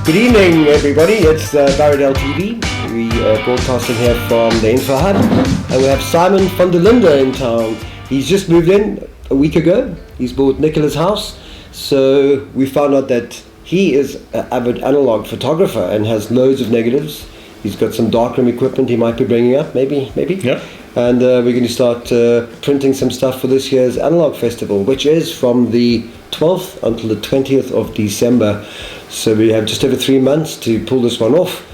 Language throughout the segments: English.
Good evening, everybody. It's Barrydale TV. We are broadcasting here from the Info Hub, and we have Simon Van De Linden in town. He's just moved in a week ago. He's bought Nicola's house, so we found out that he is an avid analog photographer and has loads of negatives. He's got some darkroom equipment he might be bringing up, maybe. Yep. And we're going to start printing some stuff for this year's Analog Festival, which is from the 12th until the 20th of December. So we have just over 3 months to pull this one off.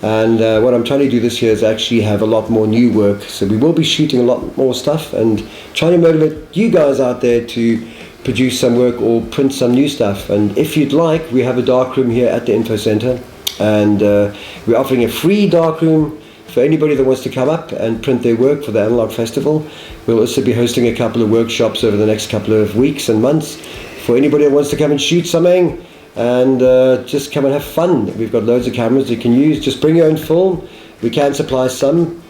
And what I'm trying to do this year is actually have a lot more new work. So we will be shooting a lot more stuff and trying to motivate you guys out there to produce some work or print some new stuff. And if you'd like, we have a darkroom here at the Info Centre, and we're offering a free darkroom for anybody that wants to come up and print their work for the Analog Festival. We'll also be hosting a couple of workshops over the next couple of weeks and months for anybody that wants to come and shoot something and just come and have fun. We've got loads of cameras you can use. Just bring your own film. We can supply some.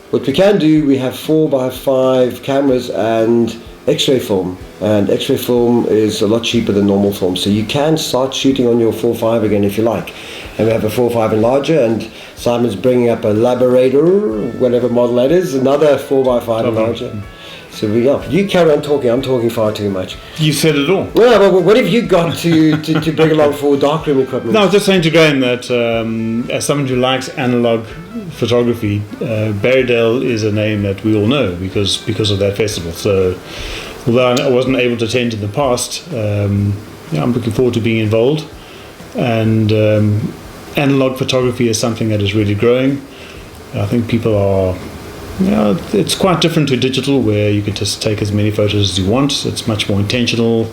What we can do, we have 4x5 cameras and X-ray film. And X-ray film is a lot cheaper than normal film. So you can start shooting on your 4.5 again if you like. And we have a 4.5 enlarger, and Simon's bringing up a Labrador, whatever model that is, another 4x5 enlarger. So you carry on talking. I'm talking far too much. You said it all. Well, what have you got to bring along for darkroom equipment? No, I was just saying to Graham that as someone who likes analog photography, Barrydale is a name that we all know because of that festival. So although I wasn't able to attend in the past, I'm looking forward to being involved. And analog photography is something that is really growing. I think people are... it's quite different to digital, where you can just take as many photos as you want. It's much more intentional,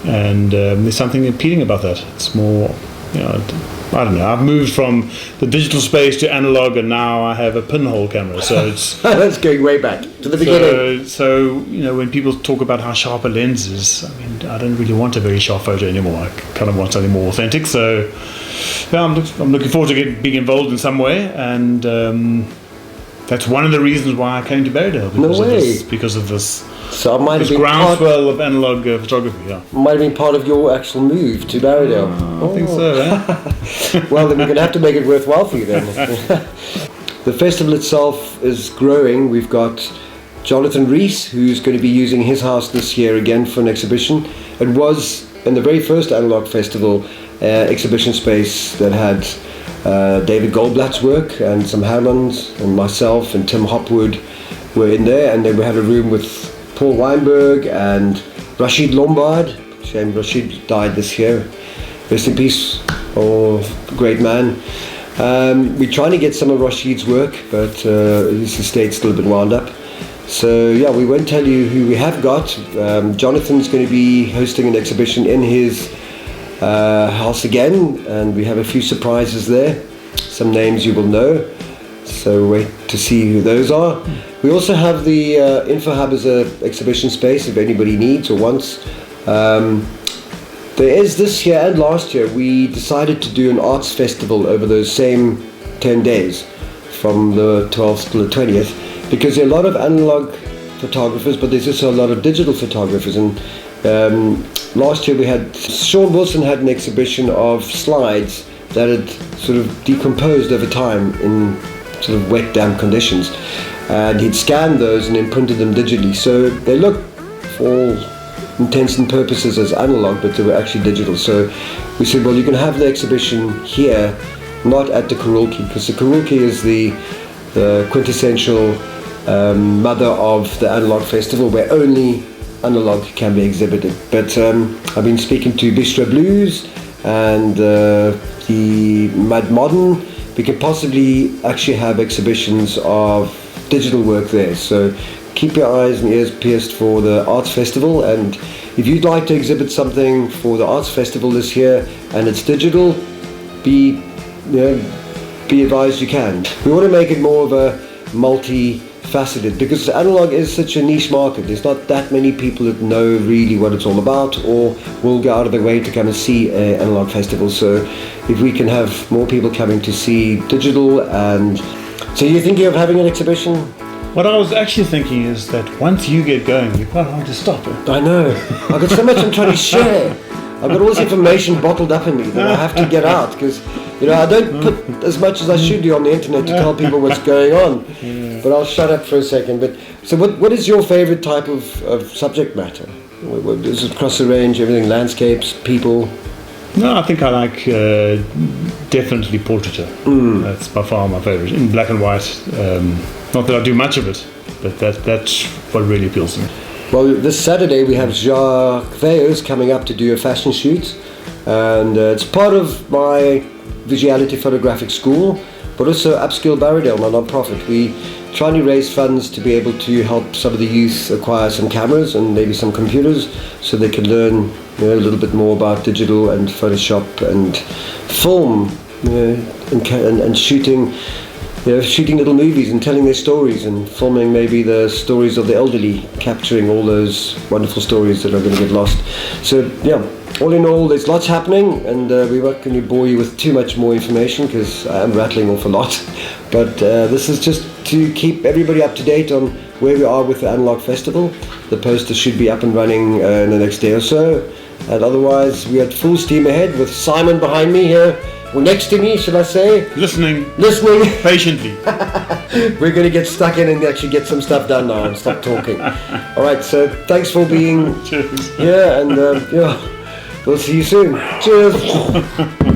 and there's something appealing about that. It's more, I don't know. I've moved from the digital space to analog, and now I have a pinhole camera. So it's that's going way back to the beginning. So when people talk about how sharp a lens is, I mean, I don't really want a very sharp photo anymore. I kind of want something more authentic. So I'm looking forward to being involved in some way, and that's one of the reasons why I came to Barrydale, because of this. So I might have been groundswell of analog photography. Yeah, might have been part of your actual move to Barrydale. I think so. Eh? Well, then we're going to have to make it worthwhile for you then. The festival itself is growing. We've got Jonathan Rees, who's going to be using his house this year again for an exhibition. It was in the very first Analog Festival exhibition space that had David Goldblatt's work, and some Hammonds, and myself and Tim Hopwood were in there, and then we had a room with Paul Weinberg and Rashid Lombard. Shame Rashid died this year. Rest in peace, great man. We're trying to get some of Rashid's work, but his estate's still a bit wound up. So we won't tell you who we have got. Jonathan's going to be hosting an exhibition in his house again, and we have a few surprises there. Some names you will know, so wait to see who those are. We also have the Info Hub as an exhibition space if anybody needs or wants. There is this year and last year we decided to do an arts festival over those same 10 days from the 12th to the 20th, because there are a lot of analog photographers, but there's also a lot of digital photographers. And last year we had Sean Wilson had an exhibition of slides that had sort of decomposed over time in sort of wet, damp conditions, and he'd scanned those and then printed them digitally. So they look, for all intents and purposes, as analog, but they were actually digital. So we said, well, you can have the exhibition here, not at the Karulki, because the Karulki is the quintessential mother of the Analog Festival, where only analog can be exhibited. But I've been speaking to Bistro Blues and the Mad Modern. We could possibly actually have exhibitions of digital work there. So keep your eyes and ears pierced for the Arts Festival, and if you'd like to exhibit something for the Arts Festival this year and it's digital, be advised you can. We want to make it more of a multi-faceted, because analog is such a niche market. There's not that many people that know really what it's all about or will go out of their way to come and see an analog festival. So if we can have more people coming to see digital. And so you're thinking of having an exhibition? What I was actually thinking is that once you get going, you're quite hard to stop it. I know. I've got so much I'm trying to share. I've got all this information bottled up in me that I have to get out, because I don't put as much as I should do on the internet to tell people what's going on. But I'll shut up for a second. But so, what is your favourite type of subject matter? Is it across the range? Everything, landscapes, people? No, I think I like definitely portraiture. That's by far my favourite, in black and white. Not that I do much of it, but that's what really appeals to me. Well, this Saturday we have Jacques Theos coming up to do a fashion shoot, and it's part of my visuality photographic school, but also Upskill Barrydale, my non-profit. We trying to raise funds to be able to help some of the youth acquire some cameras and maybe some computers, so they can learn a little bit more about digital and Photoshop and film, and shooting. Shooting little movies and telling their stories, and filming maybe the stories of the elderly, capturing all those wonderful stories that are going to get lost. So yeah, all in all, there's lots happening, and we weren't going to bore you with too much more information because I am rattling off a lot. But this is just to keep everybody up to date on where we are with the Analog Festival. The poster should be up and running in the next day or so, and otherwise we are at full steam ahead with Simon behind me here. Well, next to me, should I say? Listening patiently. We're going to get stuck in and actually get some stuff done now and stop talking. All right, so thanks for being here, and we'll see you soon. Cheers.